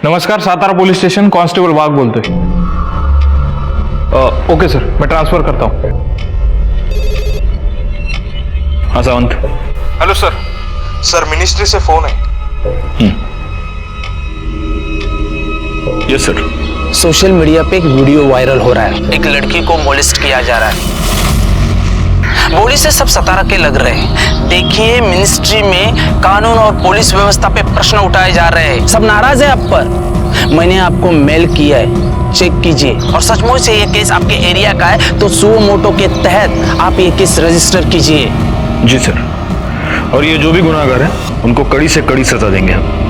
नमस्कार, Satara police station, constable वाघ बोलतोय। Okay sir, मैं ट्रांसफर करता हूँ। हाँ Sawant. Hello sir. Sir ministry से फोन है। Yes sir. सोशल मीडिया पे एक वीडियो वायरल हो रहा है, एक लड़की को मोलेस्ट किया जा रहा है। बोली से सब सतारा के लग रहे हैं। देखिए, मिनिस्ट्री में कानून और पुलिस व्यवस्था पे प्रश्न उठाए जा रहे हैं। सब नाराज है आप पर। मैंने आपको मेल किया है, चेक कीजिए। और सचमुच से ये केस आपके एरिया का है तो सुओ मोटो के तहत आप ये केस रजिस्टर कीजिए। जी सर, और ये जो भी गुनाहगार हैं उनको कड़ी से कड़ी सजा देंगे हम।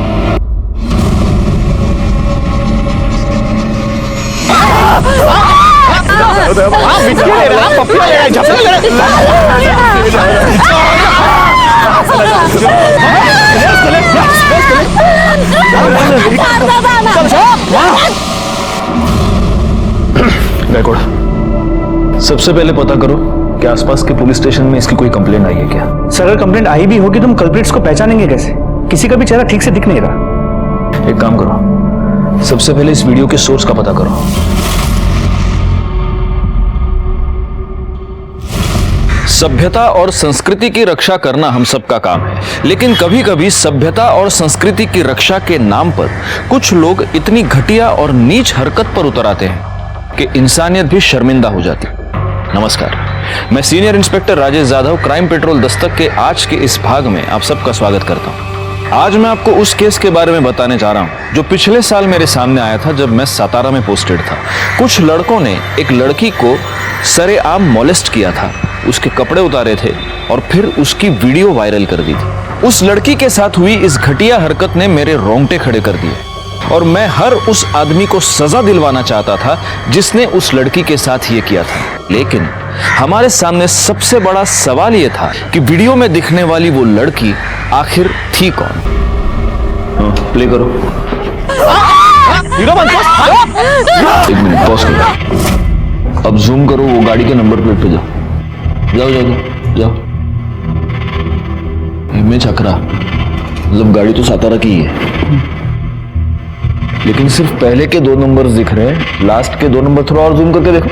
सबसे पहले पता करो कि आसपास के पुलिस स्टेशन में इसकी कोई कंप्लेंट आई है क्या? सर, अगर कंप्लेंट आई भी होगी तो हम कल्प्रिट्स को पहचानेंगे कैसे? किसी का भी चेहरा ठीक से दिख नहीं रहा। एक काम करो, सबसे पहले इस वीडियो के सोर्स का पता करो। सभ्यता और संस्कृति की रक्षा करना हम सबका काम है, लेकिन कभी कभी सभ्यता और संस्कृति की रक्षा के नाम पर कुछ लोग इतनी घटिया और नीच हरकत पर उतर आते हैं कि इंसानियत भी शर्मिंदा हो जाती। नमस्कार, मैं senior inspector Rajesh Jadhav, crime petrol Dastak के आज के इस भाग में आप सबका स्वागत करता हूं। आज मैं आपको उस केस के बारे में बताने जा रहा हूं जो पिछले साल मेरे सामने आया था जब मैं सातारा में पोस्टेड था। कुछ लड़कों ने एक लड़की को सरेआम मोलेस्ट किया था, उसके कपड़े उतारे थे और फिर उसकी वीडियो वायरल कर दी थी। उस लड़की के साथ हुई इस घटिया हरकत ने मेरे रोंगटे खड़े कर दिए और मैं हर उस आदमी को सजा दिलवाना चाहता था जिसने उस लड़की के साथ ये किया था। लेकिन हमारे सामने सबसे बड़ा सवाल ये था कि वीडियो में दिखने वाली वो लड़की आखिर थी कौन? प्ले करो। एक मिनट पॉज करो, अब जूम करो, वो गाड़ी के नंबर प्लेट पे जाओ। जाओ जाओ जाओ जाओ। इमेज अकरा, मतलब गाड़ी तो सातारा की ही है, लेकिन सिर्फ पहले के 2 नंबर दिख रहे हैं, लास्ट के 2 नंबर थोड़ा और जूम करके देखो।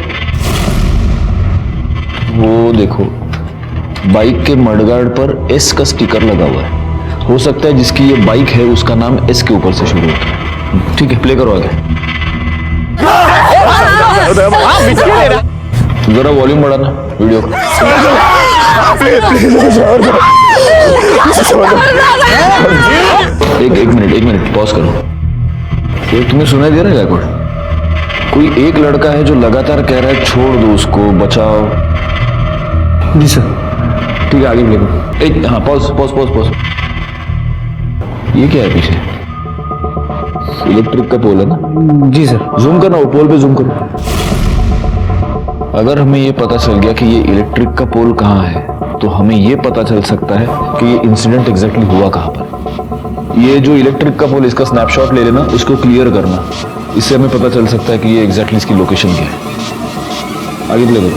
वो देखो, बाइक के मडगार्ड पर एस का स्टिकर लगा हुआ है। हो सकता है जिसकी ये बाइक है उसका नाम एस के ऊपर से शुरू होता है। ठीक है, प्ले करो आगे। जरा वॉल्यूम बढ़ाना वीडियो का। एक मिनट पॉज करो। ये तुम्हें सुनाई दे रहा है क्या? कोई एक लड़का है जो लगातार कह रहा है छोड़ दो उसको, बचाओ। जी सर। ठीक है, आगे प्ले करो। हाँ, पॉज। ये क्या है पीछे? इलेक्ट्रिक का पोल है ना? जी सर। जूम करना, वो पोल पे जूम करो। अगर हमें ये पता चल गया कि ये इलेक्ट्रिक का पोल कहाँ है तो हमें ये पता चल सकता है कि ये इंसिडेंट एग्जैक्टली हुआ कहाँ पर। ये जो इलेक्ट्रिक का पोल, इसका स्नैपशॉट ले लेना, उसको क्लियर करना, इससे हमें पता चल सकता है कि ये एग्जैक्टली इसकी लोकेशन क्या है। आगे प्ले करो।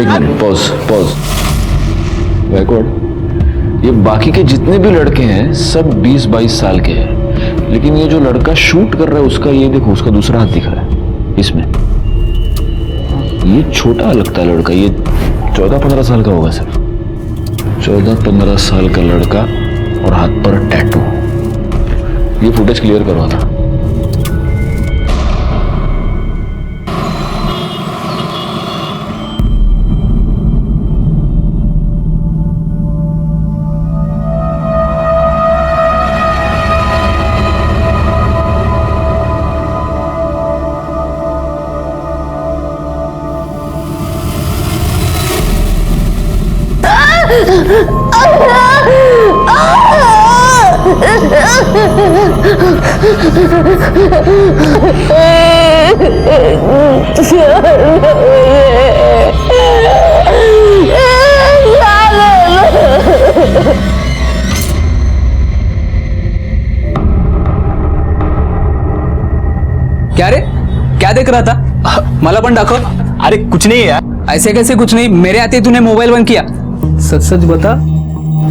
एक मिनट, पॉज। बैकवर्ड। ये बाकी के जितने भी लड़के हैं सब 20-22 साल के हैं, लेकिन ये जो लड़का शूट कर रहा है उसका, ये देखो, उसका दूसरा हाथ दिख रहा है इसमें। ये छोटा लगता है लड़का, ये 14-15 साल का होगा सर। 14-15 साल का लड़का और हाथ पर टैटू। ये फुटेज क्लियर करवाना। क्या रे, क्या देख रहा था? मला पण दाखव। अरे कुछ नहीं यार। ऐसे कैसे कुछ नहीं? मेरे आते तूने मोबाइल बंद किया। सच सच बता,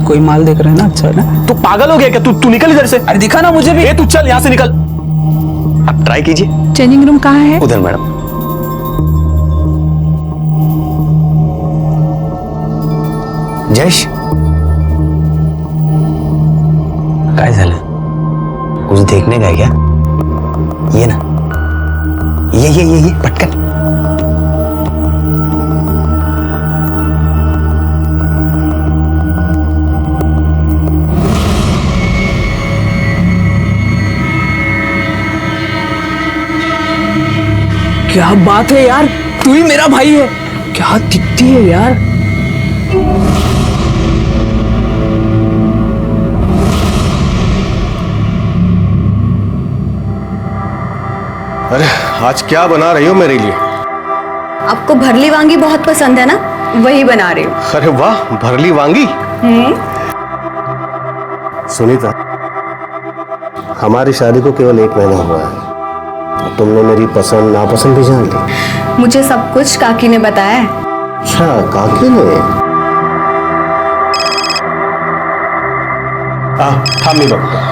कोई माल देख रहे हैं ना, अच्छा है ना? तू पागल हो गया क्या? तू निकल इधर से। अरे दिखा ना मुझे भी। ए तू चल यहाँ से निकल। आप ट्राई कीजिए। चेंजिंग रूम कहाँ है? उधर मैडम। जयेश काय झालं? कुछ देखने का है क्या? ये ना, ये पटकन। क्या बात है यार, तू ही मेरा भाई है। क्या दिखती है यार। अरे आज क्या बना रही हो मेरे लिए? आपको भरली वांगी बहुत पसंद है ना, वही बना रही हूँ। अरे वाह, भरली वांगी। सुनीता, हमारी शादी को केवल 1 महीना हुआ है, तुमने मेरी पसंद नापसंद भी जान ली। मुझे सब कुछ काकी ने बताया है। अच्छा, काकी ने? थाम मी बघतो।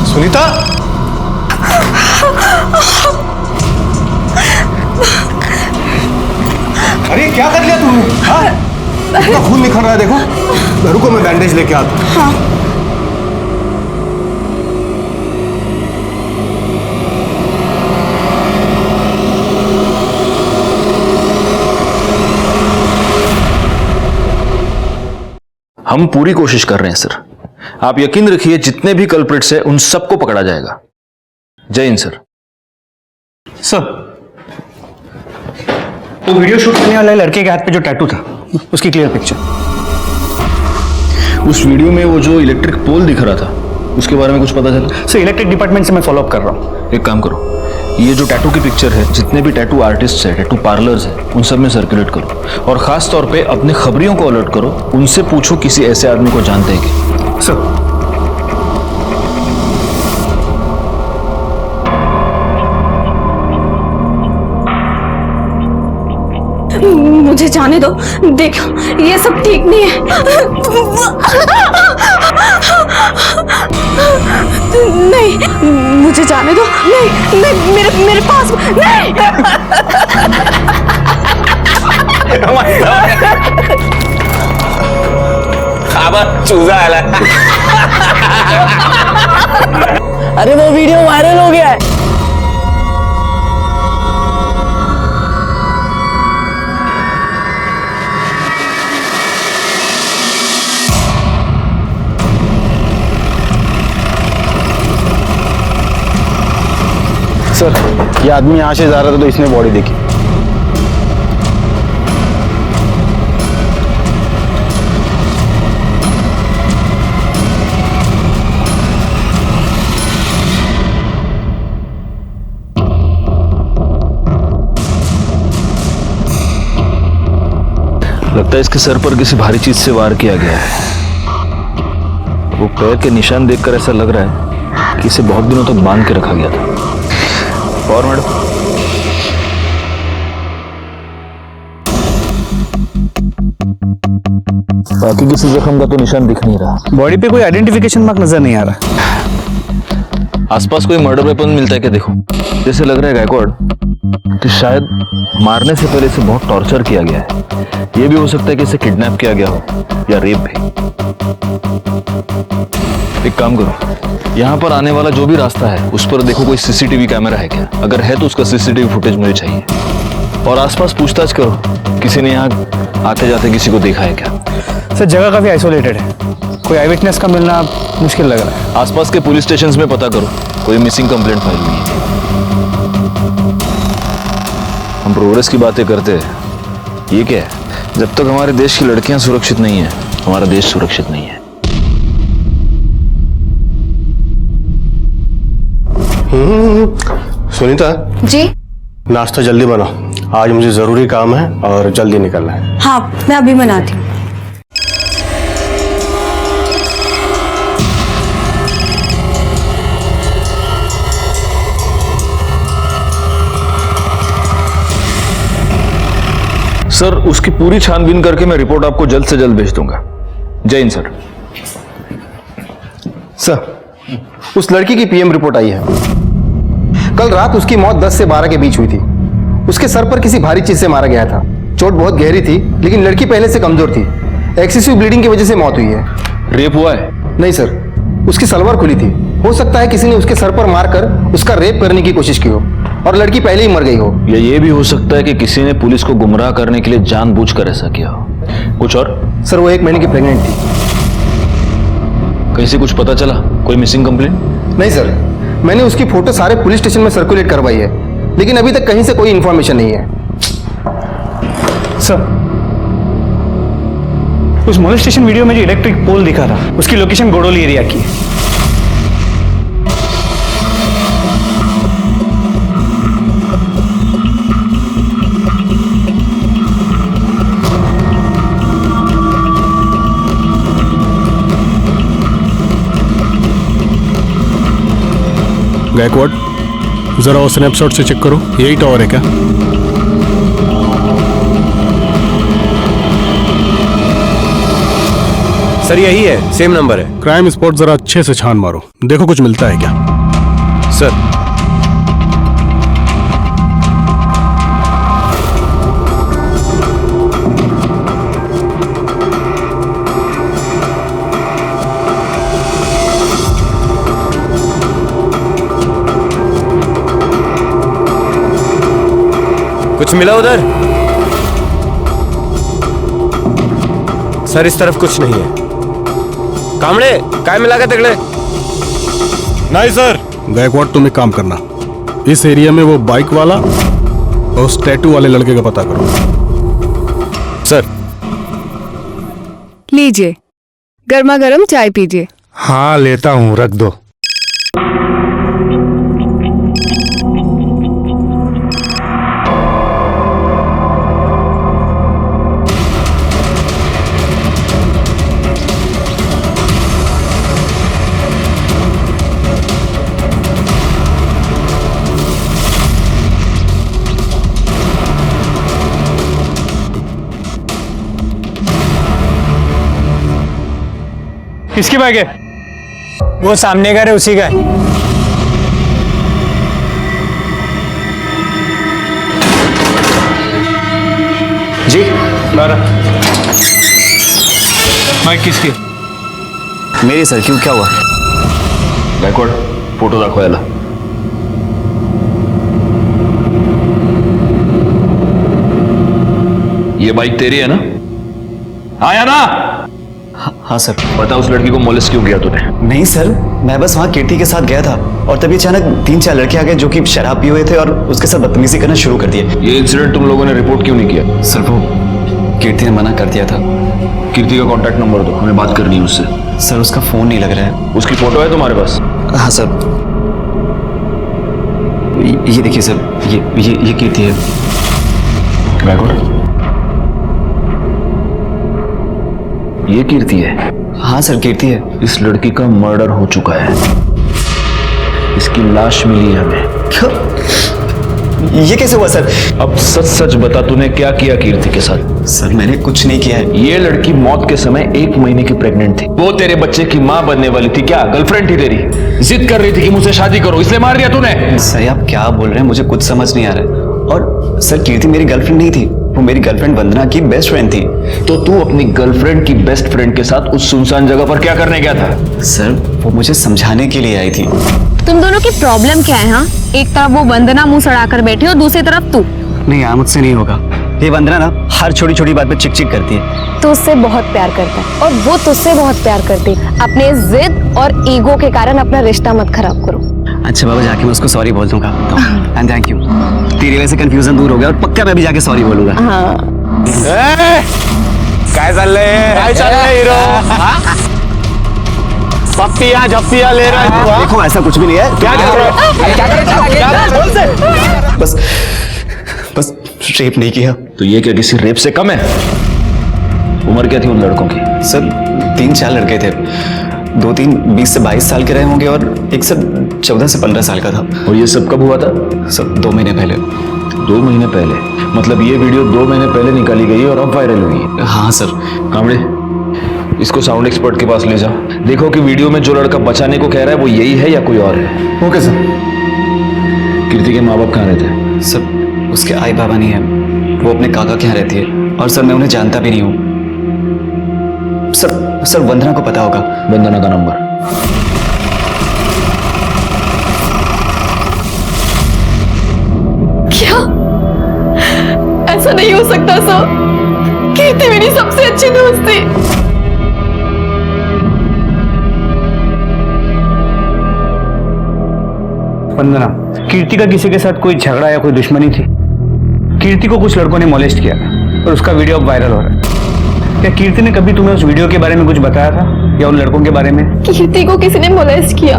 सुनीता, अरे क्या कर लिया तुमने? इतना खून निकल रहा है, देखो। रुको, मैं बैंडेज लेके आता हूं। हाँ। हम पूरी कोशिश कर रहे हैं सर। आप यकीन रखिए, जितने भी कल्प्रिट्स हैं उन सबको पकड़ा जाएगा। जय हिंद सर। सर, वो वीडियो शूट करने वाले लड़के के हाथ पे जो टैटू था, उसकी क्लियर पिक्चर। उस वीडियो में वो जो इलेक्ट्रिक पोल दिख रहा था, उसके बारे में कुछ पता चला? सर, इलेक्ट्रिक डिपार्टमेंट से मैं फॉलो अप कर रहा हूँ। एक काम करो, ये जो टैटू की पिक्चर है, जितने भी टैटू आर्टिस्ट है, टैटू पार्लर्स है, उन सब में सर्कुलेट करो। और खास तौर पे अपने खबरियों को अलर्ट करो, उनसे पूछो किसी ऐसे आदमी को जानते हैं कि। सर, मुझे जाने दो, देखो ये सब ठीक नहीं है। नहीं, मुझे जाने दो। नहीं नहीं, मेरे पास नहीं। अब चूजा आला। अरे वो वीडियो वायरल हो गया है। सर, ये आदमी यहाँ से जा रहा था तो इसने बॉडी देखी। लगता है इसके सर पर किसी भारी चीज से वार किया गया है। वो पैर के निशान देखकर ऐसा लग रहा है कि इसे बहुत दिनों तक बांध के रखा गया था। और मैडम, बाकी किसी जख्म का तो निशान दिख नहीं रहा। बॉडी पे कोई आइडेंटिफिकेशन मार्क नजर नहीं आ रहा। आसपास कोई मर्डर वेपन मिलता है क्या? देखो, जैसे लग रहा है गायकवाड़ कि शायद मारने से पहले इसे बहुत टॉर्चर किया गया है। ये भी हो सकता है कि इसे किडनैप किया गया हो या रेप भी। एक काम करो, यहाँ पर आने वाला जो भी रास्ता है उस पर देखो कोई सीसीटीवी कैमरा है क्या। अगर है तो उसका सीसीटीवी फुटेज मुझे चाहिए। और आसपास पूछताछ करो, किसी ने यहाँ आते जाते किसी को देखा है क्या। सर, जगह काफी आइसोलेटेड है, कोई आई विटनेस का मिलना मुश्किल लग रहा है। आसपास के पुलिस स्टेशंस में पता करो, कोई मिसिंग कंप्लेंट फाइल हुई है। हम प्रोग्रेस की बातें करते हैं, ये क्या है? जब तक हमारे देश की लड़कियां सुरक्षित नहीं है, हमारा देश सुरक्षित नहीं है। सुनीता जी नाश्ता जल्दी बनाओ, आज मुझे जरूरी काम है और जल्दी निकलना है। हाँ, मैं अभी बनाती हूँ। सर उसकी पूरी छानबीन करके मैं रिपोर्ट आपको जल्द से जल्द भेज दूंगा। जय हिंद सर। सर, उस लड़की की पीएम रिपोर्ट आई है। कल रात उसकी मौत 10 से 12 के बीच हुई थी। उसके सर पर किसी भारी चीज से मारा गया था। चोट बहुत गहरी थी, लेकिन लड़की पहले से कमजोर थी। एक्सेसिव ब्लीडिंग की वजह से मौत हुई है। रेप हुआ है? नहीं सर, उसकी सलवार खुली थी। हो सकता है किसी ने उसके सर पर मारकर उसका रेप करने की कोशिश की हो और लड़की पहले ही मर गई हो। या ये भी हो सकता है कि किसी ने पुलिस को गुमराह करने के लिए जानबूझकर ऐसा किया हो। कुछ और? सर, वो 1 महीने की प्रेग्नेंट थी। कहीं से कुछ पता चला? कोई मिसिंग कंप्लेंट? नहीं सर, मैंने उसकी फोटो सारे पुलिस स्टेशन में सर्कुलेट करवाई है, लेकिन अभी तक कहीं से कोई इंफॉर्मेशन नहीं है। सर, उस मोलेस्टेशन वीडियो में जो इलेक्ट्रिक पोल दिखा था, उसकी लोकेशन गोडोली एरिया की है। गायकवाड, जरा वो स्नैपशॉट से चेक करो, यही टावर है क्या? सर यही है, सेम नंबर है। क्राइम स्पॉट जरा अच्छे से छान मारो, देखो कुछ मिलता है क्या। सर कुछ मिला उधर? सर इस तरफ कुछ नहीं है। कामड़े काय मिला के तगड़े? नहीं सर। गायकवाड, तुम एक काम करना, इस एरिया में वो बाइक वाला और उस टैटू वाले लड़के का पता करो। सर लीजिए, गर्मा गर्म चाय पीजिए। हाँ लेता हूँ, रख दो। किसकी बाइक है? वो सामने का है, उसी का है। जी लारा, बाइक किसकी? मेरी सर, क्यों, क्या हुआ? गायकवाड, फोटो दाखवा याला। ये बाइक तेरी है ना? आया ना? हाँ सर। बता, उस लड़की को मोलेस्ट क्यों किया तूने? नहीं सर, मैं बस वहाँ कीर्ति के साथ गया था और तभी अचानक 3-4 लड़के आ गए जो कि शराब पिए हुए थे और उसके साथ बदतमीजी करना शुरू कर दिए। ये इंसिडेंट तुम लोगों ने रिपोर्ट क्यों नहीं किया? सर वो कीर्ति ने मना कर दिया था। कीर्ति का कांटेक्ट नंबर दो, हमें बात करनी है उससे। सर उसका फोन नहीं लग रहा है। उसकी फोटो है तुम्हारे पास? हाँ सर, ये देखिए सर, ये कीर्ति है। ये कीर्ति है? हाँ सर, कीर्ति है। इस लड़की का मर्डर हो चुका है, इसकी लाश मिली है हमें। क्या? ये कैसे हुआ सर? अब सच सच बता, तूने क्या किया कीर्ति के साथ? सर मैंने कुछ नहीं किया है। ये लड़की मौत के समय 1 महीने की प्रेग्नेंट थी। वो तेरे बच्चे की माँ बनने वाली थी। क्या गर्लफ्रेंड थी तेरी? जिद कर रही थी कि मुझसे शादी करो, इसलिए मार दिया तूने? सर आप क्या बोल रहे हैं, मुझे कुछ समझ नहीं आ रहा है। और सर कीर्ति मेरी गर्लफ्रेंड नहीं थी, वो मेरी गर्लफ्रेंड वंदना की बेस्ट फ्रेंड थी। तो तू अपनी गर्लफ्रेंड की बेस्ट फ्रेंड के साथ उस सुनसान जगह पर क्या करने गया था? सर वो मुझे समझाने के लिए आई थी। तुम दोनों की प्रॉब्लम क्या है? हाँ, एक तरफ वो वंदना मुंह सड़ाकर बैठी और दूसरी तरफ तू। नहीं यार, मुझसे नहीं होगा। ये वंदना ना हर छोटी छोटी बात पे चिक चिक करती है। तू उससे बहुत प्यार करता है और वो तुझसे बहुत प्यार करती है। अपने जिद और ईगो के कारण अपना रिश्ता मत खराब करो। अच्छा बाबा, जाके मैं उसको सॉरी बोल दूंगा। एंड थैंक यू, तेरी वजह से कंफ्यूजन दूर हो गया और पक्का मैं भी जाके सॉरी बोलूंगा। हाँ। काय चाललंय हीरो? पप्पिया झप्पिया ले रहा है। देखो ऐसा कुछ भी नहीं है। क्या बस रेप नहीं किया। तो ये क्या किसी रेप से कम है? उम्र क्या थी उन लड़कों की? सर 3-4 लड़के थे। 2-3 20 से 22 साल के रहे होंगे और एक सर 14 से 15 साल का था। और ये सब कब हुआ था? सब 2 महीने पहले। 2 महीने पहले? मतलब ये वीडियो 2 महीने पहले निकाली गई और अब वायरल हुई है? हाँ सर। कामड़े, इसको साउंड एक्सपर्ट के पास ले जाओ, देखो कि वीडियो में जो लड़का बचाने को कह रहा है वो यही है या कोई और है। Okay sir. कीर्ति के माँ बाप कहाँ रहते हैं? सर उसके आई बाबा नहीं है, वो अपने काका के यहाँ रहती है और सर मैं उन्हें जानता भी नहीं हूँ। सर वंदना को पता होगा। वंदना का नंबर? क्या? ऐसा नहीं हो सकता सर, कीर्ति मेरी सबसे अच्छी दोस्त थी। वंदना, कीर्ति का किसी के साथ कोई झगड़ा या कोई दुश्मनी थी? कीर्ति को कुछ लड़कों ने मोलेस्ट किया और उसका वीडियो अब वायरल हो रहा है। क्या कीर्ति ने कभी तुम्हें उस वीडियो के बारे में कुछ बताया था या उन लड़कों के बारे में? कीर्ति को किसी ने मोलेस्ट किया?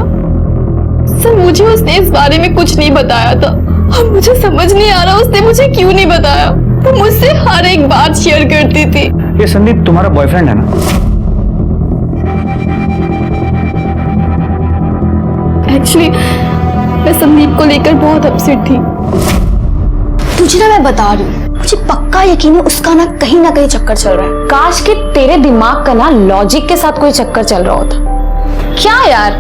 सर मुझे उसने इस बारे में कुछ नहीं बताया था और मुझे समझ नहीं आ रहा उसने मुझे क्यों नहीं बताया। वो मुझसे हर एक बात शेयर करती थी। ये संदीप तुम्हारा बॉयफ्रेंड है ना? एक्चुअली मैं संदीप को लेकर बहुत अपसेट थी। तुझे ना मैं बता रही हूँ, मुझे पक्का यकीन है उसका ना कहीं चक्कर चल रहा है। काश कि तेरे दिमाग का ना लॉजिक के साथ कोई चक्कर चल रहा होता। क्या यार,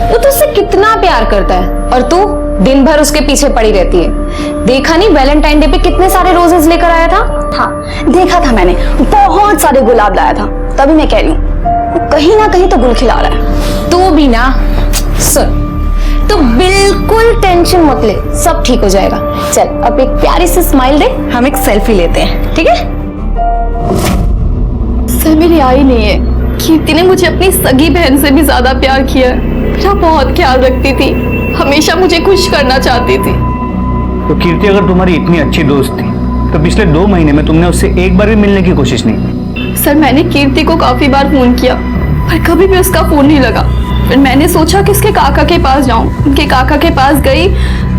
वो तुझसे कितना प्यार करता है और तू दिन भर उसके पीछे पड़ी रहती है। देखा नहीं वैलेंटाइन डे पे कितने सारे रोजेस लेकर आया था? हाँ देखा था मैंने, बहुत सारे गुलाब लाया था। तभी मैं कह रही हूँ वो कहीं ना कहीं तो गुल खिला रहा है। तू भी ना सुन, तो बिल्कुल टेंशन मत ले, सब ठीक हो जाएगा। चल अब एक प्यारी सी स्माइल दे, हम एक सेल्फी लेते हैं, ठीक है? सर मेरी आई नहीं है। कीर्ति ने मुझे अपनी सगी बहन से भी ज्यादा प्यार किया है। मेरा बहुत ख्याल रखती थी, हमेशा मुझे खुश करना चाहती थी। तो कीर्ति अगर तुम्हारी इतनी अच्छी दोस्त थी तो पिछले 2 महीने में तुमने उससे एक बार भी मिलने की कोशिश नहीं की? सर मैंने कीर्ति को काफी बार फोन किया पर कभी भी उसका फोन नहीं लगा। फिर मैंने सोचा कि उसके काका के पास जाऊं। उनके काका के पास गई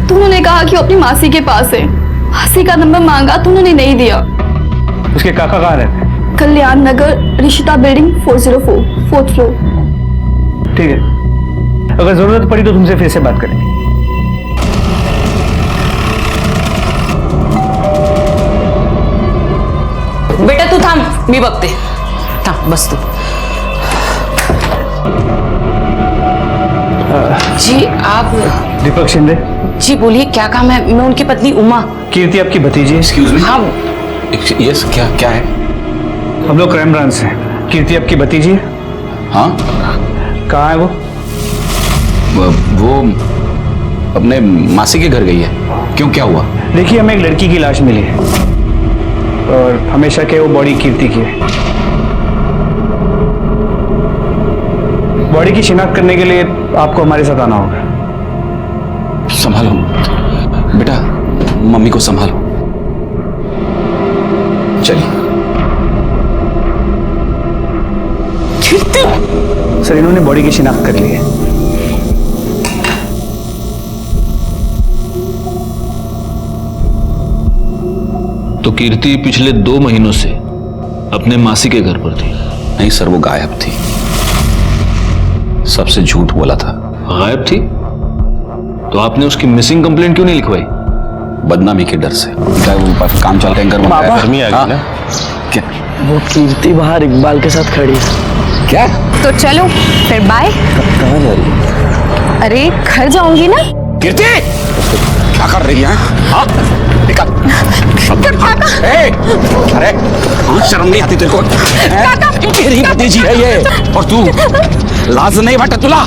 तो उन्होंने कहा कि वो अपनी मासी के पास है। मासी का नंबर मांगा तो उन्होंने नहीं दिया। उसके काका कहाँ रहते हैं? कल्याण नगर, ऋषिता बिल्डिंग 404, 4th फ्लोर। ठीक है, अगर जरूरत पड़ी तो तुमसे फिर से बात करेंगे। बेटा तू थांब, मी बघते। थांब, बस तू। जी आप? दीपक शिंदे। जी बोलिए, क्या काम है? मैं उनकी पत्नी उमा। कीर्ति आपकी भतीजी है। Excuse me. हाँ यस, क्या है? हम लोग क्राइम ब्रांच से। कीर्ति आपकी भतीजी है? हाँ। कहाँ है वो? वो अपने मासी के घर गई है। क्यों, क्या हुआ? देखिए हमें एक लड़की की लाश मिली है और हमेशा के वो बॉडी कीर्ति की है। बॉडी की शिनाख्त करने के लिए आपको हमारे साथ आना होगा। संभालो बेटा, मम्मी को संभालो। चलिए। सर इन्होंने बॉडी की शिनाख्त कर ली है। तो कीर्ति पिछले 2 महीनों से अपने मासी के घर पर थी? नहीं सर, वो गायब थी। सबसे झूठ बोला था। गायब थी? तो आपने उसकी मिसिंग कंप्लेंट क्यों नहीं लिखवाई? बदनामी के डर से। वो काम चल टैंकर बन गया। गर्मी आ गई ना। क्या? वो कीर्ति बाहर इकबाल के साथ खड़ी है। क्या? तो चलो फिर बाय। कहाँ जा रही है? अरे घर जाऊंगी ना। कीर्ति क्या कर रही है? हाँ निकल। अरे शर्म नहीं आती तेरे को? तेरी भतीजी है ये और तू लाज नहीं बटा तुला?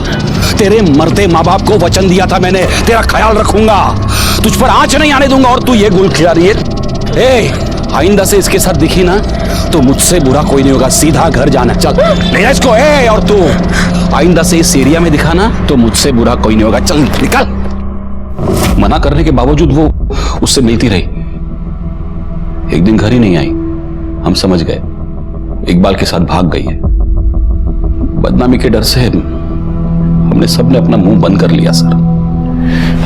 तेरे मरते माँ बाप को वचन दिया था मैंने, तेरा ख्याल रखूंगा, तुझ पर आंच नहीं आने दूंगा और तू ये गुल खिला रही है। आइंदा से इसके साथ दिखी ना तो मुझसे बुरा कोई नहीं होगा, सीधा घर जाना। चल ले जा इसको। और तू आइंदा से इस एरिया में दिखा ना तो मुझसे बुरा कोई नहीं होगा। चल निकल। मना करने के बावजूद वो उससे मिलती रही। एक दिन घर ही नहीं आई, हम समझ गए इकबाल के साथ भाग गई है। बदनामी के डर से हमने सबने अपना मुंह बंद कर लिया सर।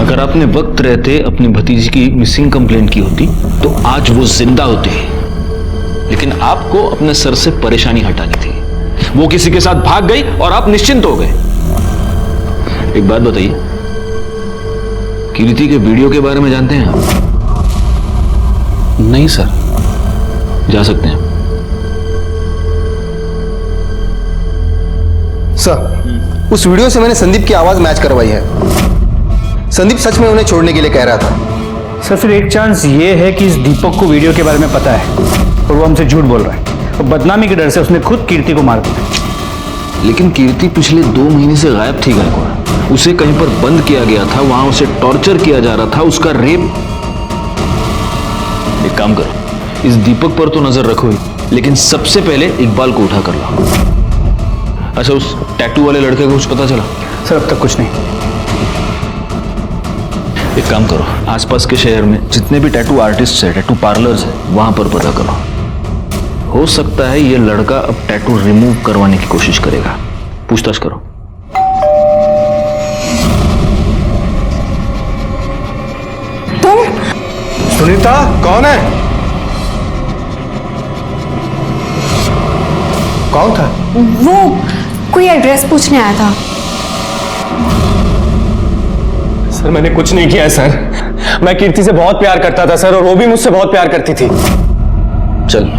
अगर आपने वक्त रहते अपनी भतीजी की मिसिंग कंप्लेंट की होती तो आज वो जिंदा होती, लेकिन आपको अपने सर से परेशानी हटानी थी। वो किसी के साथ भाग गई और आप निश्चिंत हो गए। एक बात बताइए, कीर्ति के वीडियो के बारे में जानते हैं आप? नहीं सर, जा सकते हैं। सर, उस वीडियो से मैंने संदीप की आवाज मैच करवाई है। संदीप सच में उन्हें छोड़ने के लिए कह रहा था। सर फिर एक चांस ये है कि इस दीपक को वीडियो के बारे में पता है और वो हमसे झूठ बोल रहा है और बदनामी के डर से उसने खुद कीर्ति को मार दिया। लेकिन कीर्ति पिछले 2 महीने से गायब थी गायकवाड़। उसे कहीं पर बंद किया गया था, वहां उसे टॉर्चर किया जा रहा था, उसका रेप। एक काम करो, इस दीपक पर तो नजर रखो ही, लेकिन सबसे पहले इकबाल को उठा कर लाओ। अच्छा, उस टैटू वाले लड़के को कुछ पता चला? सर अब तक कुछ नहीं। एक काम करो, आसपास के शहर में जितने भी टैटू आर्टिस्ट है, टैटू पार्लर्स है, वहां पर पता करो। हो सकता है ये लड़का अब टैटू रिमूव करवाने की कोशिश करेगा। पूछताछ करो। तुम? सुनीता, कौन है? कौन था? वो कोई एड्रेस पूछने आया था। सर मैंने कुछ नहीं किया है सर। मैं कीर्ति से बहुत प्यार करता था सर, और वो भी मुझसे बहुत प्यार करती थी। चल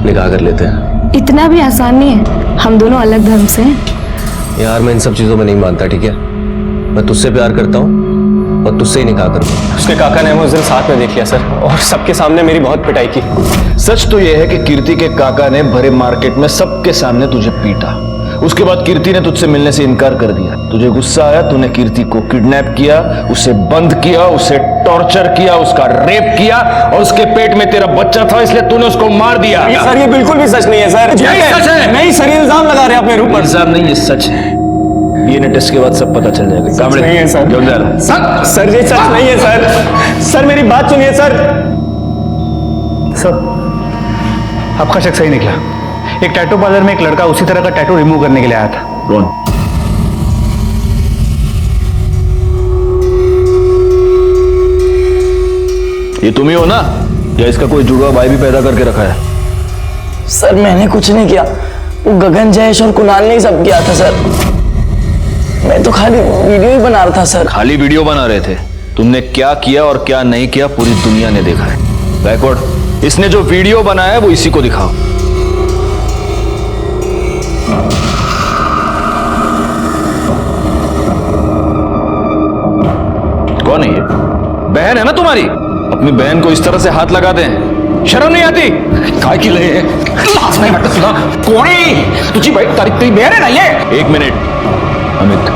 निकाह कर लेते हैं। इतना भी आसान नहीं है, हम दोनों अलग धर्म से हैं। यार मैं इन सब चीजों में नहीं मानता, ठीक है? मैं तुझसे प्यार करता हूँ और तुझसे ही निकाह करूँगा। उसके काका ने हमें उस दिन साथ में देख लिया सर, और सबके सामने मेरी बहुत पिटाई की। सच तो यह है कि कीर्ति के काका ने भरे मार्केट में सबके सामने तुझे पीटा। उसके बाद कीर्ति ने तुझसे मिलने से इनकार कर दिया। तुझे गुस्सा आया, तूने कीर्ति को किडनैप किया, उसे बंद किया, उसे टॉर्चर किया, उसका रेप किया, और उसके पेट में तेरा बच्चा था, इसलिए तूने उसको मार दिया। सर ये बिल्कुल भी सच नहीं है सर। यही सच है। नहीं सर, ये इल्जाम लगा रहे हैं अपने ऊपर। इल्जाम नहीं, ये सच है। डीएनए टेस्ट के बाद सब पता चल जाएगा। सच नहीं है सर। सर ये सच नहीं है सर। सर मेरी बात सुनिए सर। सर आपका शक सही निकला। एक टैटू पार्लर में एक लड़का उसी तरह का टैटू रिमूव करने के लिए आया था। कौन? ये तुम ही हो ना, या इसका कोई जुड़वा भाई भी पैदा करके रखा है? सर मैंने कुछ नहीं किया, वो गगन, जयेश और कुणाल ने ही सब किया था सर। मैं तो खाली वीडियो ही बना रहा था सर। खाली वीडियो बना रहे थे? तुमने क्या किया और क्या नहीं किया पूरी दुनिया ने देखा है। गायकवाड़, इसने जो वीडियो बनाया है वो इसी को दिखाओ। कौन है ये? बहन है ना तुम्हारी? अपनी बहन को इस तरह से हाथ लगाते हैं, शर्म नहीं आती? काय की लगे लाज नहीं वाटत तुला? कोण आहे तुझी बहन? तेरी बहन है ना ये? एक मिनट अमित,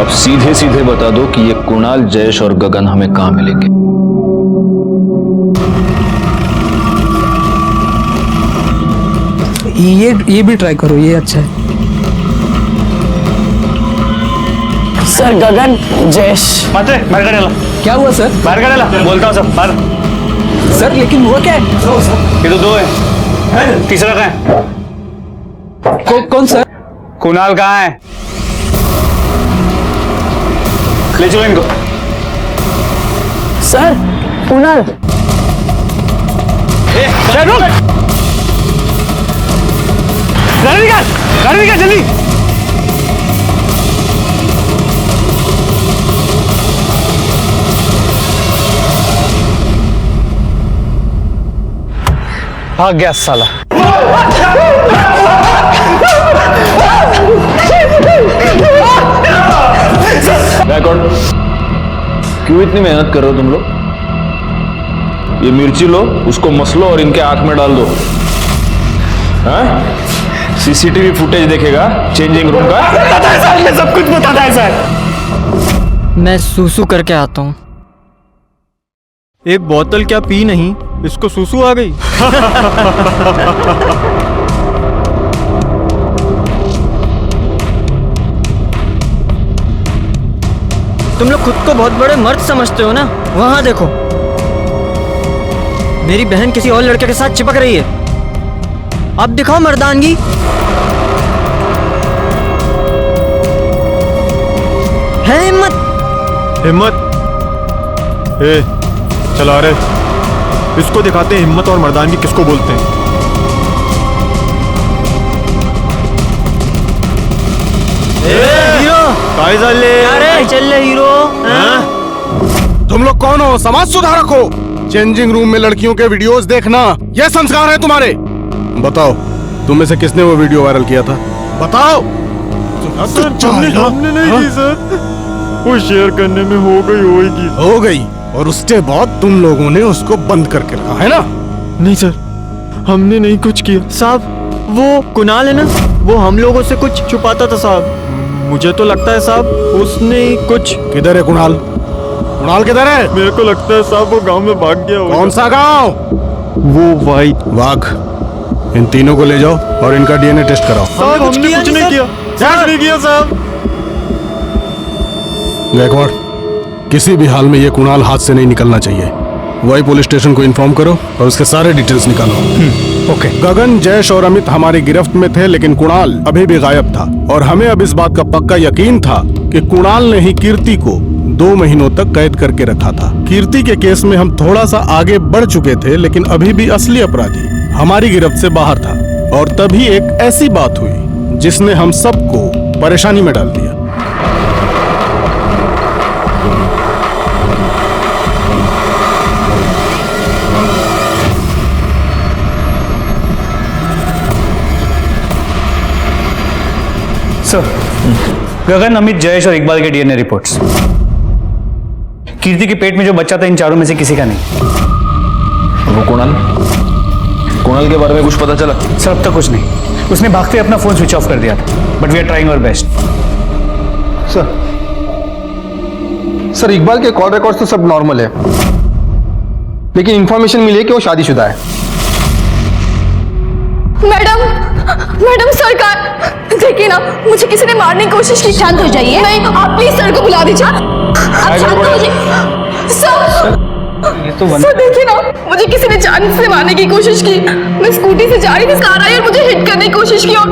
अब सीधे सीधे बता दो कि ये कुणाल, जयेश और गगन हमें कहां मिलेंगे? ये भी ट्राई करो, ये अच्छा है सर। गगन, जयेश। मात्रे बाहर काढायला। क्या हुआ सर? बाहर काढायला बोलता हूं सब बाहर। सर लेकिन हुआ क्या है? ये तो 2 है, तीसरा कहाँ है? कौन सर? कुणाल कहाँ है? ले चलो इनको। सर कुणाल। चल रुक, गाड़ी निकाल जल्दी। भाग गया साला। क्यों इतनी मेहनत कर रहे हो तुम लोग? ये मिर्ची लो, उसको मसलो और इनके आंख में डाल दो। हाँ? सीसीटीवी फुटेज देखेगा चेंजिंग रूम का। पता है सर, मैं सब कुछ बताता है सर। मैं सूसू करके आता हूँ। एक बोतल क्या पी नहीं, इसको सुसु आ गई। तुम लोग खुद को बहुत बड़े मर्द समझते हो ना? वहां देखो, मेरी बहन किसी और लड़के के साथ चिपक रही है। अब दिखाओ मर्दानगी। है हिम्मत। हिम्मत? ए, चला रहे, इसको दिखाते हैं हिम्मत और मर्दानगी किसको बोलते हैं। हीरो काय झाले? अरे चल हीरो। तुम लोग कौन हो? समाज सुधारक हो? चेंजिंग रूम में लड़कियों के वीडियोस देखना, यह संस्कार है तुम्हारे? बताओ, तुम में से किसने वो वीडियो वायरल किया था? बताओ। हमने नहीं की सर, वो शेयर करने में हो गई और उसके बाद तुम लोगों ने उसको बंद करके रखा है ना? नहीं सर, हमने नहीं कुछ किया साहब। वो कुणाल है ना, वो हम लोगों से कुछ छुपाता था साहब। मुझे तो लगता है साहब उसने ही कुछ। किधर है कुणाल? कुणाल किधर है? मेरे को लगता है साहब वो गांव में भाग गया होगा। कौन सा गांव? वो वाघ। इन तीनों को ले जाओ और इनका डीएनए टेस्ट कराओ। साहब हमने कुछ नहीं किया साहब। गायकवाड़, किसी भी हाल में ये कुणाल हाथ से नहीं निकलना चाहिए। वही पुलिस स्टेशन को इन्फॉर्म करो और उसके सारे डिटेल्स निकालो। ओके। गगन, जयेश और अमित हमारी गिरफ्त में थे, लेकिन कुणाल अभी भी गायब था और हमें अब इस बात का पक्का यकीन था कि कुणाल ने ही कीर्ति को 2 महीनों तक कैद करके रखा था। कीर्ति के केस में हम थोड़ा सा आगे बढ़ चुके थे, लेकिन अभी भी असली अपराधी हमारी गिरफ्त से बाहर था। और तभी एक ऐसी बात हुई जिसने हम सबको परेशानी में डाल दिया। सर, गगन, अमित, जयेश और इकबाल के डीएनए रिपोर्ट्स। कीर्ति के पेट में जो बच्चा था इन चारों में से किसी का नहीं। वो कुणाल के बारे में कुछ पता चला? सर, अब तक कुछ नहीं। उसने भागते अपना फोन स्विच ऑफ कर दिया था, but we are trying our best. Sir, Iqbal के कॉल रिकॉर्ड्स तो सब नॉर्मल है, लेकिन इंफॉर्मेशन मिली है कि वो शादीशुदा है। मैडम सरकार, देखिए ना, मुझे किसी ने मारने की कोशिश की। शांत हो जाइए। नहीं, आप प्लीज सर को बुला दीजिए। आप शांत हो जाइए। सर देखिए ना, मुझे किसी ने जान से मारने की कोशिश की। मैं स्कूटी से जा रही थी, कार आई और मुझे हिट करने की कोशिश की। और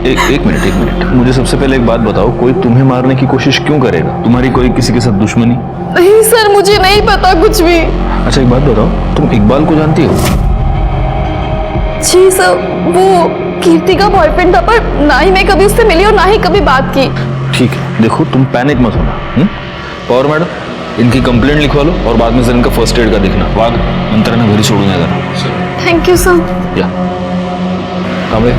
एक मिनट, मुझे सबसे पहले एक बात बताओ, कोई तुम्हें मारने की कोशिश क्यों करेगा? तुम्हारी कोई किसी के साथ दुश्मनी? नहीं सर, मुझे नहीं पता कुछ भी। अच्छा, एक बात बताओ, तुम इकबाल को जानती हो? जी सर, वो कीर्ति का बॉयफ्रेंड था, पर ना ही मैं कभी उससे मिली और ना ही कभी बात की। ठीक है, देखो तुम पैनिक मत होना। पवार मैडम, इनकी कंप्लेंट लिखवा लो और बाद में सर इनका फर्स्ट एड का देखना। वाघ, नंतर ना घरी सोडून या जरा। Thank you sir. या कांबळे,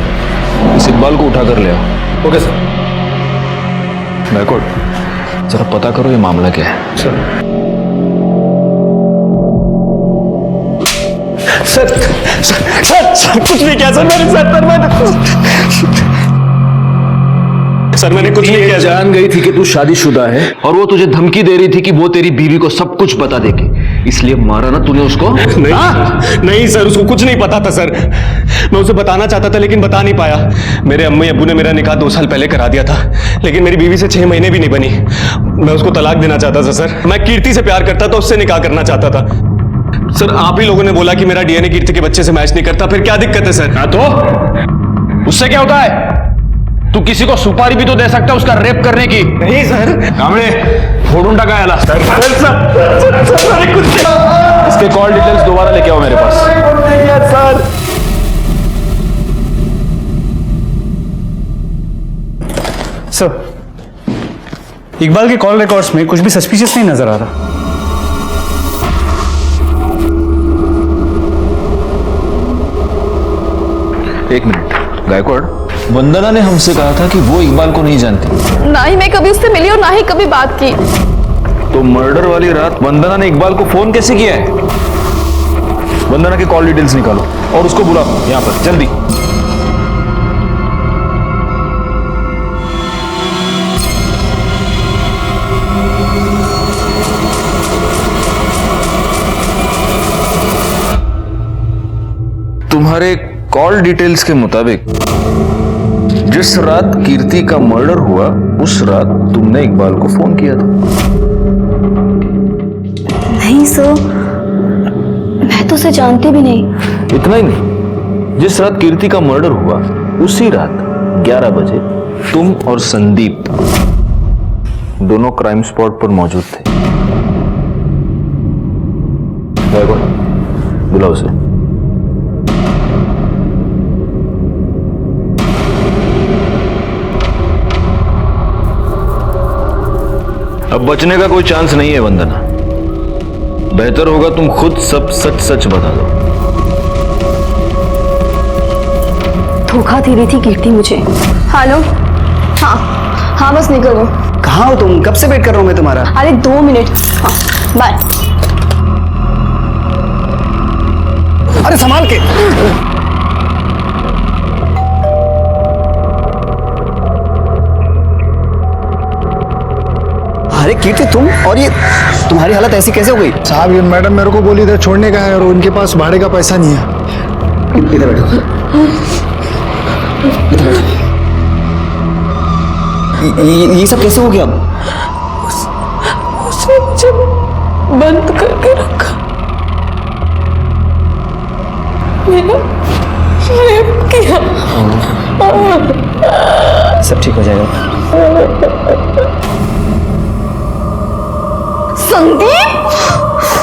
इस इकबाल को उठा कर ले आओ। Okay sir. गायकवाड़, जरा पता करो ये मामला क्या है। सर कुछ नहीं किया सर, मेरे सर मैंने कुछ नहीं किया। जान गई थी कि तू शादीशुदा है और वो तुझे धमकी दे रही थी कि वो तेरी बीवी को सब कुछ बता देगी, इसलिए मारा ना तूने उसको? नहीं सर, उसको कुछ नहीं पता था सर। मैं उसे बताना चाहता था लेकिन बता नहीं पाया। मेरे अम्मी अब्बू ने मेरा निकाह 2 साल पहले करा दिया था, लेकिन मेरी बीवी से 6 महीने भी नहीं बनी। मैं उसको तलाक देना चाहता था सर। मैं कीर्ति से प्यार करता था, उससे निकाह करना चाहता था। सर, आप ही लोगों ने बोला कि मेरा डीएनए कीर्ति के बच्चे से मैच नहीं करता, फिर क्या दिक्कत है सर? तो उससे क्या होता है? तू किसी को सुपारी भी तो दे सकता है उसका रेप करने की। नहीं सर। कांबळे, फोडून टाका याला। इसके कॉल डिटेल्स दोबारा लेके आओ मेरे पास। सर सर, इकबाल के कॉल रिकॉर्ड्स में कुछ भी सस्पिशियस नहीं नजर आ रहा। एक मिनट, गायकवाड़, वंदना ने हमसे कहा था कि वो इकबाल को नहीं जानती। ना ही मैं कभी उससे मिली और ना ही कभी बात की। तो मर्डर वाली रात वंदना ने इकबाल को फोन कैसे किया है? वंदना के कॉल डिटेल्स निकालो और उसको बुलाओ यहाँ पर जल्दी। तुम्हारे कॉल डिटेल्स के मुताबिक जिस रात कीर्ति का मर्डर हुआ उस रात तुमने इकबाल को फोन किया था। नहीं सर, मैं तो उसे जानती भी नहीं। इतना ही नहीं, जिस रात कीर्ति का मर्डर हुआ उसी रात 11 बजे तुम और संदीप दोनों क्राइम स्पॉट पर मौजूद थे। बुलाओ उसे। अब बचने का कोई चांस नहीं है वंदना। बेहतर होगा तुम खुद सब सच सच बता दो। धोखा दे रही थी कीर्ति मुझे। हेलो, हाँ बस निकल गई। कहाँ हो तुम? कब से वेट कर रहा हूँ मैं तुम्हारा। अरे 2 मिनट। हाँ बाय। अरे संभाल के। अरे कीर्ति तुम, और ये तुम्हारी हालत ऐसी कैसे हो गई? साहब ये मैडम मेरे को बोली इधर छोड़ने का है और उनके पास भाड़े का पैसा नहीं है। इधर बैठो। ये सब कैसे हो गया? उसने मुझे बंद करके रखा, मेरा रेप किया। सब ठीक हो जाएगा। संदीप,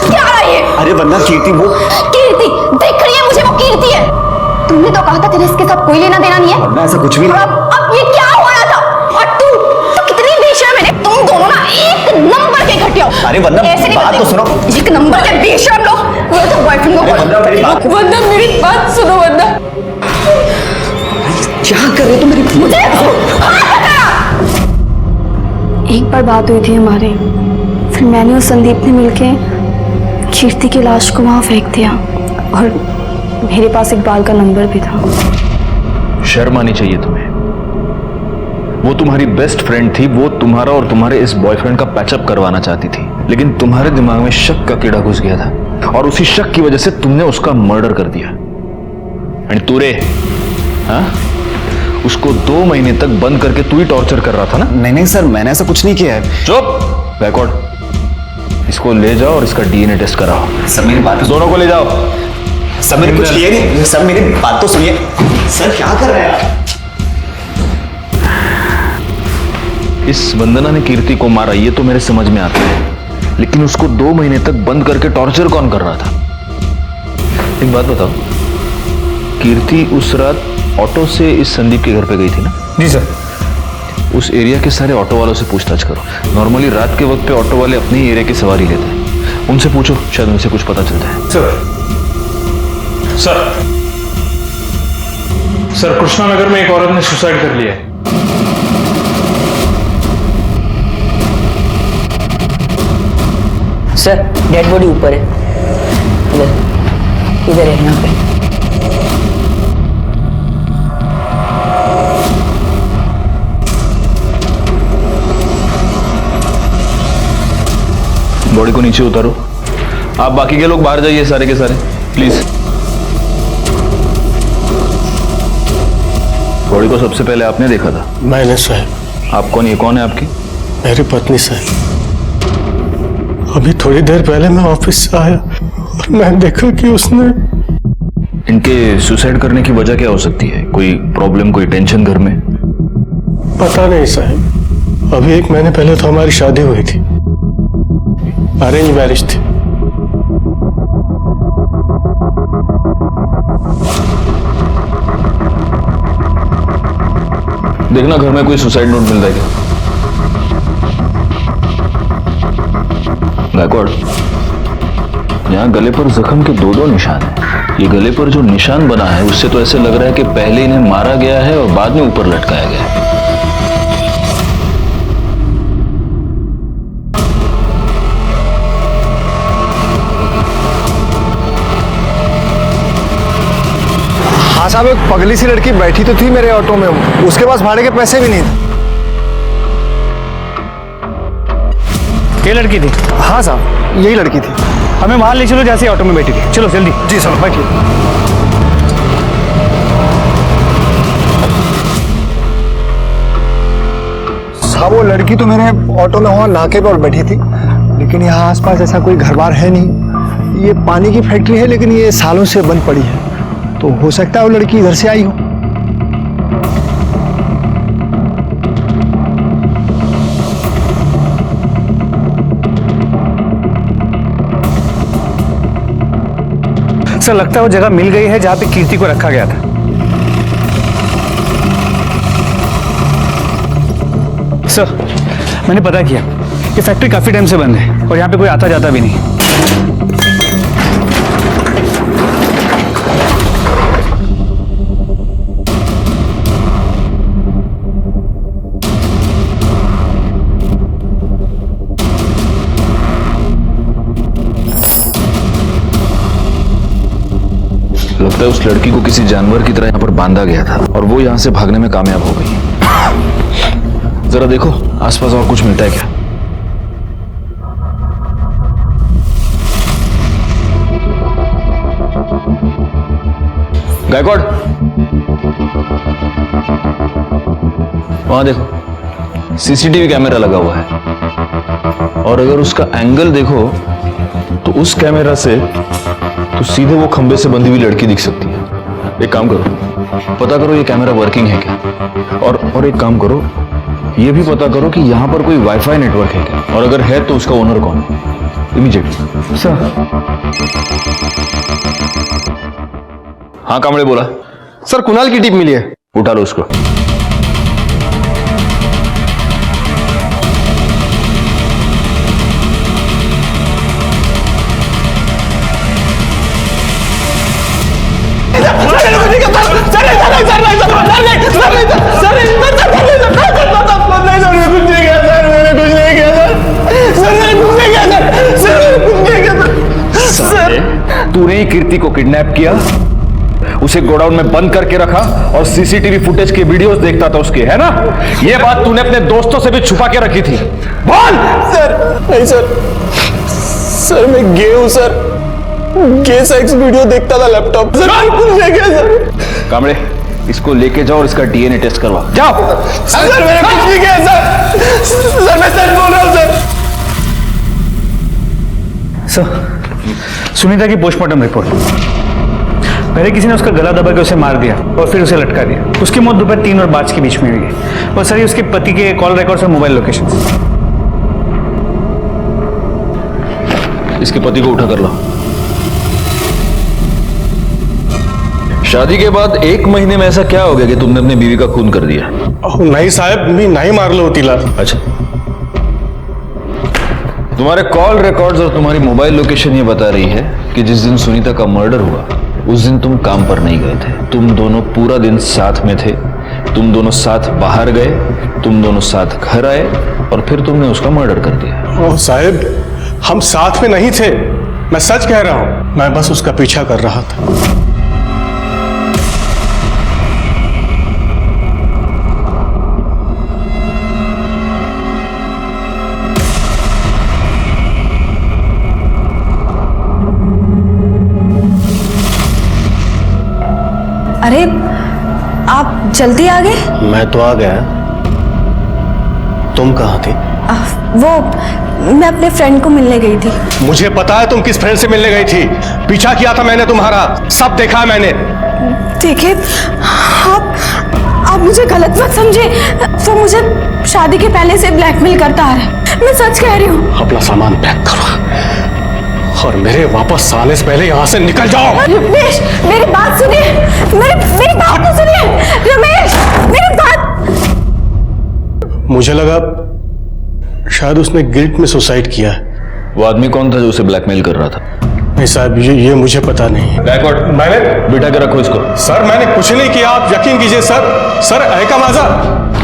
क्या रहा ये? अरे वरना कीर्ति वो कीर्ति दिख रही है मुझे, वो कीर्ति है। तुमने तो कहा था तेरा इसके साथ कोई लेना देना नहीं है। वरना ऐसा कुछ भी और नहीं। अब ये क्या हो रहा था? और तू कितनी बेशर्म है। तुम दोनों ना एक नंबर के घटिया हो। अरे वरना ऐसे नहीं बात करते तो सुनो। एक नंबर के बेशर्म लोग। वो तो बॉयफ्रेंड को वंदना मेरी बात सुनो। वंदना क्या कर रहे हो तुम? मेरी मुझे एक बार बात हुई थी हमारी, फिर मैंने और संदीप ने मिलके कीर्ति की लाश को वहां फेंक दिया और मेरे पास इकबाल का नंबर भी था। शर्म आनी चाहिए तुम्हें। वो तुम्हारी बेस्ट फ्रेंड थी, वो तुम्हारा और तुम्हारे इस बॉयफ्रेंड का पैचअप करवाना चाहती थी, लेकिन तुम्हारे दिमाग में शक का कीड़ा घुस गया था और उसी शक की वजह से तुमने उसका मर्डर कर दिया। एंड तूरे, हाँ, उसको 2 महीने तक बंद करके तू ही टॉर्चर कर रहा था ना? नहीं सर, मैंने ऐसा कुछ नहीं किया है। चुप, बैकवर्ड। इसको ले जाओ और इसका डीएनए टेस्ट कराओ। सर मेरी बात, दोनों को ले जाओ। सर मैंने कुछ किया नहीं। सर मेरी बात तो सुनिए। सर क्या कर रहे हैं आप? इस वंदना ने कीर्ति को मारा ये तो मेरे समझ में आता है, लेकिन उसको 2 महीने तक बंद करके टॉर्चर कौन कर रहा था? एक बात बताओ, कीर्ति उस रात ऑटो से इस संदीप के घर पे गई थी ना? जी सर। उस एरिया के सारे ऑटो वालों से पूछताछ करो। नॉर्मली रात के वक्त पे ऑटो वाले अपने ही एरिया की सवारी लेते हैं, उनसे पूछो, शायद उनसे कुछ पता चलता है। सर कृष्णा नगर में एक औरत ने सुसाइड कर लिया है। सर डेड बॉडी ऊपर है, इधर है, यहाँ पे। बॉडी को नीचे उतारो। आप बाकी के लोग बाहर जाइए, सारे के सारे प्लीज। बॉडी को सबसे पहले आपने देखा था? मैंने साहब। आप कौन? ये कौन है आपकी? मेरी पत्नी साहब। अभी थोड़ी देर पहले मैं ऑफिस से आया और मैं देखा कि उसने। इनके सुसाइड करने की वजह क्या हो सकती है? कोई प्रॉब्लम, कोई टेंशन घर में? पता नहीं साहब। अभी 1 महीने पहले तो हमारी शादी हुई थी, अरेंज मैरिज थी। देखना घर में कोई सुसाइड नोट मिल रहा है क्या? गायकवाड़, यहाँ गले पर जख्म के 2 निशान हैं। ये गले पर जो निशान बना है उससे तो ऐसे लग रहा है कि पहले इन्हें मारा गया है और बाद में ऊपर लटकाया गया है। हाँ साहब, एक पगली सी लड़की बैठी तो थी मेरे ऑटो में, उसके पास भाड़े के पैसे भी नहीं थे। ये लड़की थी? हाँ साहब, यही लड़की थी। हमें वहां ले चलो जैसे ऑटो में बैठी थी। चलो जल्दी। जी सर, बैठिए। साहब वो लड़की तो मेरे ऑटो में वहां नाके पर बैठी थी, लेकिन यहाँ आसपास ऐसा कोई घर बार है नहीं। ये पानी की फैक्ट्री है लेकिन ये सालों से बंद पड़ी है, तो हो सकता है वो लड़की इधर से आई हो। सर लगता है वो जगह मिल गई है जहां पे कीर्ति को रखा गया था। सर मैंने पता किया, ये फैक्ट्री काफी टाइम से बंद है और यहाँ पे कोई आता जाता भी नहीं। लगता है उस लड़की को किसी जानवर की तरह यहाँ पर बांधा गया था और वो यहाँ से भागने में कामयाब हो गई। जरा देखो आसपास और कुछ मिलता है क्या। गायकवाड़, वहां देखो सीसीटीवी कैमरा लगा हुआ है और अगर उसका एंगल देखो तो उस कैमरा से तो सीधे वो खंबे से बंधी हुई लड़की दिख सकती है। एक काम करो, पता करो ये कैमरा वर्किंग है क्या, और एक काम करो ये भी पता करो कि यहां पर कोई वाईफाई नेटवर्क है क्या, और अगर है तो उसका ओनर कौन है। इमीडिएटली। सर। हाँ कामड़े बोला। सर कुणाल की टीप मिली है। उठा लो उसको। तूने ही कीर्ति को किडनैप किया, उसे गोडाउन में बंद करके रखा और सीसीटीवी फुटेज के वीडियोस देखता था उसके, है ना? ये बात तूने अपने दोस्तों से भी छुपा के रखी थी। बोल। सर नहीं सर मैं गे हूं सर, गे सेक्स वीडियो देखता था लैपटॉप सर। सर कामड़े इसको लेके जाओ और इसका डीएनए टेस्ट करवा। जाओ। सर मैंने कुछ नहीं किया सर मैं सच बोल रहा हूं सर। सुनीता की पोस्टमार्टम रिपोर्ट। पहले किसी ने उसका गला दबा के उसे मार दिया और फिर उसे लटका दिया। उसकी मौत दोपहर 3 और 5 के बीच में हुई है। और सर ये उसके पति के कॉल रिकॉर्ड्स और मोबाइल लोकेशन। इसके पति को उठा कर लो। शादी के बाद 1 महीने में ऐसा क्या हो गया कि तुमने अपनी बीवी का खून कर दिया? नहीं साहब मी नहीं मारलो तिला। अच्छा, तुम्हारे कॉल रिकॉर्ड्स और तुम्हारी मोबाइल लोकेशन ये बता रही है कि जिस दिन सुनीता का मर्डर हुआ उस दिन तुम काम पर नहीं गए थे। तुम दोनों पूरा दिन साथ में थे, तुम दोनों साथ बाहर गए, तुम दोनों साथ घर आए और फिर तुमने उसका मर्डर कर दिया। ओह साहब हम साथ में नहीं थे, मैं सच कह रहा हूं, मैं बस उसका पीछा कर रहा था। अरे आप जल्दी आ गए? मैं तो आ गया, तुम कहाँ थी? वो मैं अपने फ्रेंड को मिलने गई थी। मुझे पता है तुम किस फ्रेंड से मिलने गई थी, पीछा किया था मैंने तुम्हारा, सब देखा है मैंने। देखिए आप मुझे गलत मत समझे, वो मुझे शादी के पहले से ब्लैकमेल करता आ रहा है, मैं सच कह रही हूँ। अपना सामान पैक करो और मेरे वापस आने से पहले यहाँ से निकल जाओ। रमेश मेरी बात सुनिए, मेरी बात तो सुनिए रमेश, मेरी बात। मुझे लगा शायद उसने गिल्ट में सुसाइड किया है। वो आदमी कौन था जो उसे ब्लैकमेल कर रहा था? नहीं साहब ये मुझे पता नहीं। गायकवाड़ मैंने बिठा के रखो इसको। सर मैंने कुछ नहीं किया, आप यकीन कीजिए सर है का माजा।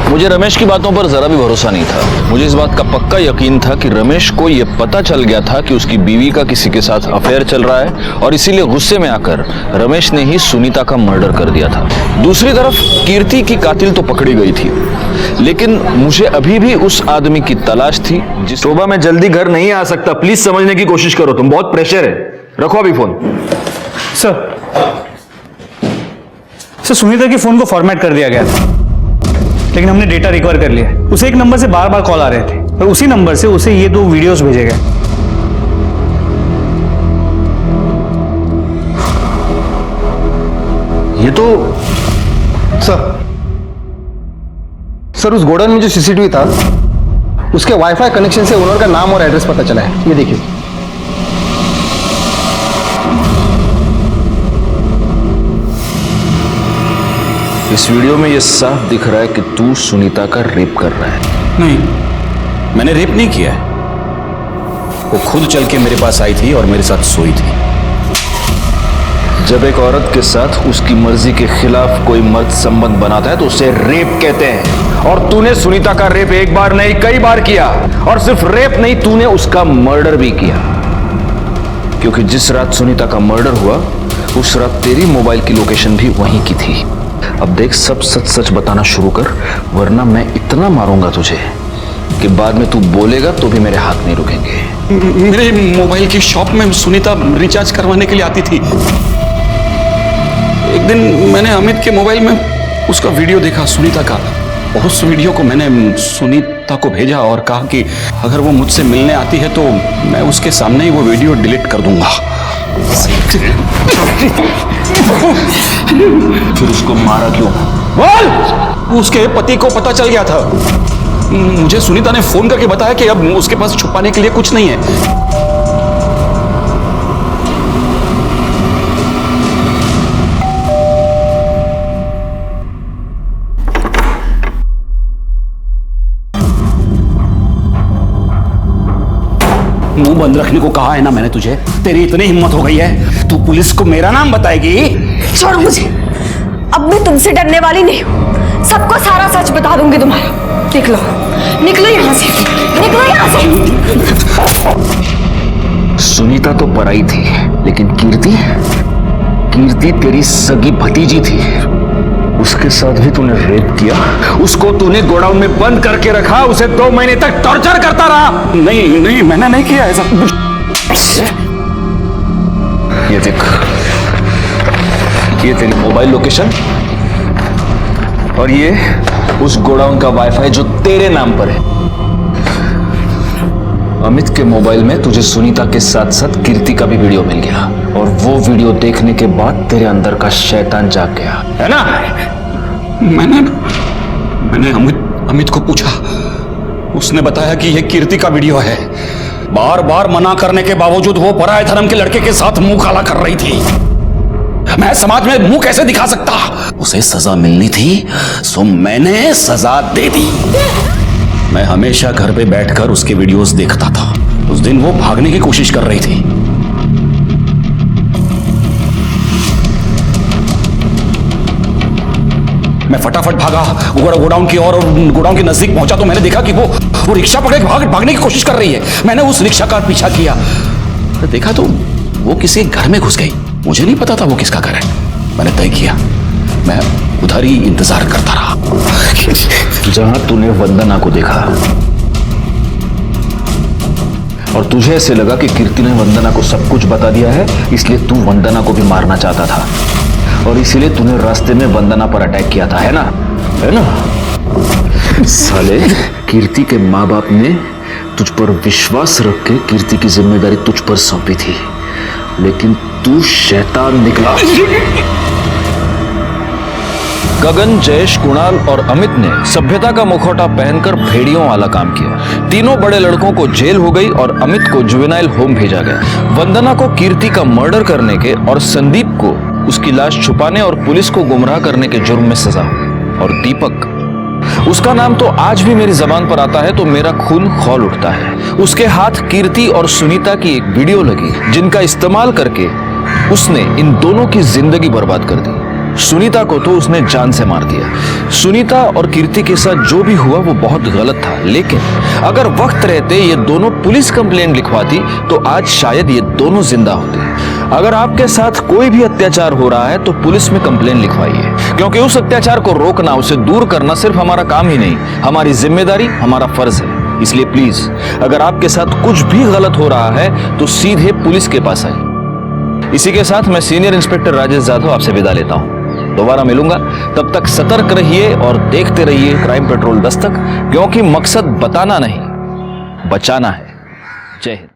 मुझे रमेश की बातों पर जरा भी भरोसा नहीं था। मुझे इस बात का पक्का यकीन था कि रमेश को यह पता चल गया था कि उसकी बीवी का किसी के साथ अफेयर चल रहा है और इसीलिए गुस्से में आकर रमेश ने ही सुनीता का मर्डर कर दिया था। दूसरी तरफ कीर्ति की कातिल तो पकड़ी गई थी, लेकिन मुझे अभी भी उस आदमी की तलाश थी जिस। शोभा मैं जल्दी घर नहीं आ सकता, प्लीज समझने की कोशिश करो, तुम बहुत प्रेशर है। रखो अभी फोन। सर सुनीता के फोन को फॉर्मेट कर दिया गया था, लेकिन हमने डेटा रिकवर कर लिया। उसे एक नंबर से बार बार कॉल आ रहे थे और उसी नंबर से उसे ये 2 वीडियोस भेजे गए। ये तो सर उस गोडाउन में जो सीसीटीवी था उसके वाईफाई कनेक्शन से ओनर का नाम और एड्रेस पता चला है। ये देखिए। इस वीडियो में यह साफ दिख रहा है कि तू सुनीता का रेप कर रहा है। नहीं, मैंने रेप नहीं किया है। वो खुद चल के मेरे पास आई थी और मेरे साथ सोई थी। जब एक औरत के साथ उसकी मर्जी के खिलाफ कोई मर्द संबंध बनाता है तो उसे रेप कहते हैं। और तूने सुनीता का रेप एक बार नहीं कई बार किया, और सिर्फ रेप नहीं, तूने उसका मर्डर भी किया। क्योंकि जिस रात सुनीता का मर्डर हुआ उस रात तेरी मोबाइल की लोकेशन भी वहीं की थी। अब देख, सब सच सच बताना शुरू कर, वरना मैं इतना मारूंगा तुझे कि बाद में तू बोलेगा तो भी मेरे हाथ नहीं रुकेंगे। मेरे मोबाइल की शॉप में सुनीता रिचार्ज करवाने के लिए आती थी। एक दिन मैंने अमित के मोबाइल में उसका वीडियो देखा सुनीता का। उस वीडियो को मैंने सुनीता को भेजा और कहा कि अगर वो मुझसे मिलने आती है तो मैं उसके सामने ही वो वीडियो डिलीट कर दूंगा। फिर उसको मारा क्यों? बोल! उसके पति को पता चल गया था। मुझे सुनीता ने फोन करके बताया कि अब उसके पास छुपाने के लिए कुछ नहीं है। मुंह बंद रखने को कहा है ना मैंने तुझे। तेरी इतनी हिम्मत हो गई है, तू पुलिस को मेरा नाम बताएगी? छोड़ो मुझे, अब मैं तुमसे डरने वाली नहीं हूँ। सबको सारा सच बता दूंगी तुम्हारा। निकलो, निकलो यहाँ से, निकलो यहाँ से। सुनीता तो पराई थी, लेकिन कीर्ति तेरी सगी भतीजी थी। उसके साथ भी तूने रेप किया। उसको तूने गोडाउन में बंद करके रखा, उसे 2 महीने तक टॉर्चर करता रहा। नहीं, मैंने नहीं किया ऐसा। ये देख, ये तेरी मोबाइल लोकेशन और ये उस गोडाउन का वाईफाई जो तेरे नाम पर है। अमित के मोबाइल में तुझे सुनीता के साथ साथ कीर्ति का भी वीडियो मिल गया, और वो वीडियो देखने के बाद तेरे अंदर का शैतान जाग गया, है ना? मैंने अमित को पूछा, उसने बताया कि यह कीर्ति का वीडियो है। बार बार मना करने के बावजूद वो पराये धर्म के लड़के के साथ मुंह काला कर रही थी। मैं समाज में मुंह कैसे दिखा सकता? उसे सजा मिलनी थी, सो मैंने सजा दे दी। मैं हमेशा घर पे बैठकर उसके वीडियोस देखता था। उस दिन वो भागने की कोशिश कर रही थी। मैं फटाफट भागा गोडाउन की ओर, और गोडाउन के नजदीक पहुंचा तो मैंने देखा कि वो रिक्शा पकड़े भागने की कोशिश कर रही है। मैंने उस रिक्शा का पीछा किया, देखा तो वो किसी घर में घुस गई। मुझे नहीं पता था वो किसका घर है। मैंने तय किया मैं उधर ही इंतजार करता रहा। जहां तूने वंदना को देखा और तुझे ऐसे लगा कि कीर्ति ने वंदना को सब कुछ बता दिया है, इसलिए तू वंदना को भी मारना चाहता था, और इसीलिए तूने रास्ते में वंदना पर अटैक किया था, है ना? है ना? साले, कीर्ति के माँ बाप ने तुझ पर विश्वास रख के कीर्ति की जिम्मेदारी तुझ पर सौंपी थी, लेकिन तू शैतान निकला। गगन, जयेश, कुणाल और अमित ने सभ्यता का मुखौटा पहनकर भेड़ियों वाला काम किया। तीनों बड़े लड़कों को जेल हो गई और अमित को जुवेनाइल होम भेजा गया। वंदना को कीर्ति का मर्डर करने के और संदीप को उसकी लाश छुपाने और पुलिस को गुमराह करने के जुर्म में सजा हुई। और दीपक, उसका नाम तो आज भी मेरी जबान पर आता है तो मेरा खून खौल उठता है। उसके हाथ कीर्ति और सुनीता की एक वीडियो लगी, जिनका इस्तेमाल करके उसने इन दोनों की जिंदगी बर्बाद कर दी। सुनीता को तो उसने जान से मार दिया। सुनीता और कीर्ति के साथ जो भी हुआ वो बहुत गलत था, लेकिन अगर वक्त रहते ये दोनों पुलिस कंप्लेंट लिखवाती तो आज शायद ये दोनों जिंदा होते। अगर आपके साथ कोई भी अत्याचार हो रहा है तो पुलिस में कंप्लेंट लिखवाइए, क्योंकि उस अत्याचार को रोकना, उसे दूर करना सिर्फ हमारा काम ही नहीं, हमारी जिम्मेदारी, हमारा फर्ज है। इसलिए प्लीज, अगर आपके साथ कुछ भी गलत हो रहा है तो सीधे पुलिस के पास आइए। इसी के साथ मैं सीनियर इंस्पेक्टर राजेश जाधव आपसे विदा लेता हूं। दोबारा मिलूंगा, तब तक सतर्क रहिए और देखते रहिए क्राइम पेट्रोल दस्तक, क्योंकि मकसद बताना नहीं, बचाना है। जय हिंद।